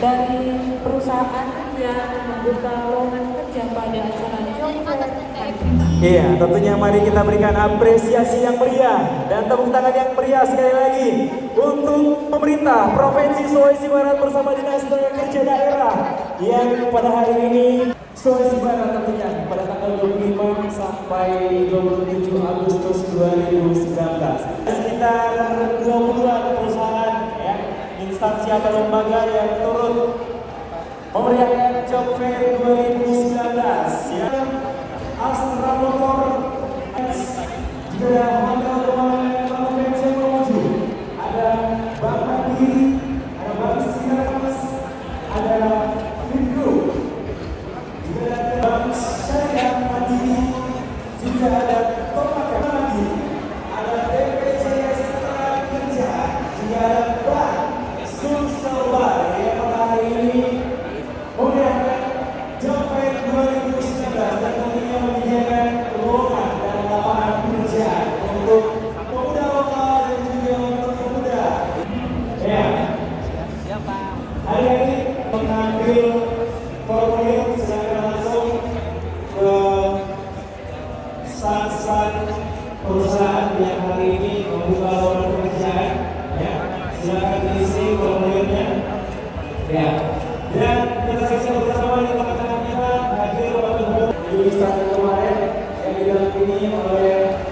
dari perusahaan yang membuka lowongan kerja pada acara Job Fair. Iya, tentunya mari kita berikan apresiasi yang meriah dan tepuk tangan yang meriah sekali lagi untuk pemerintah Provinsi Sulawesi Barat bersama Dinas Tenaga Kerja Daerah yang pada hari ini Sulawesi Barat tentunya pada tanggal 25 sampai 27 Agustus 2019. Sekitar 20-an perusahaan ya, instansi atau lembaga yang turut memeriahkan Job Fair 2019 ya. Astra Motor, juga Hotel Kemarin Provinsi Maluku, ada Bank Mandiri, ada Bank Siramas, ada Finco, juga ada Bank Syariah Mandiri, juga ada Tomakan Mandiri, ada BPJS Tenaga Kerja, juga ada Bank Sulselbar yang pada hari ini memeriahkan Job Fair 2019 dan tentunya menyediakan lowongan dan lapangan pekerjaan untuk pemuda lokal dan juga untuk pemuda. Ya. Hari ini mengambil formulir secara langsung ke sang perusahaan yang hari ini membuka lowongan pekerjaan. Ya, silakan diisi formulirnya. Ya. Dan kita saksikan bersama di tengah-tengah kita hadir Bapak Gubernur Istana kemarin yang didampingi oleh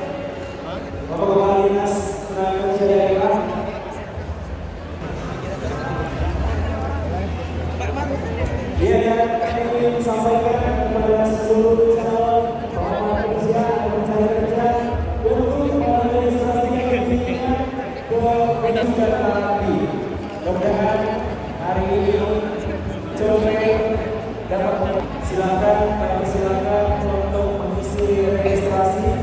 Bapak Kepala Dinas Tenaga Kerja Daerah. Dia yang kami ingin sampaikan kepada seluruh calon pelamar kerja dan pencari kerja untuk mengadministrasikan dirinya ke pendidikan terapi. Mudah-mudahan hari ini Job dapat silakan untuk mengisi registrasi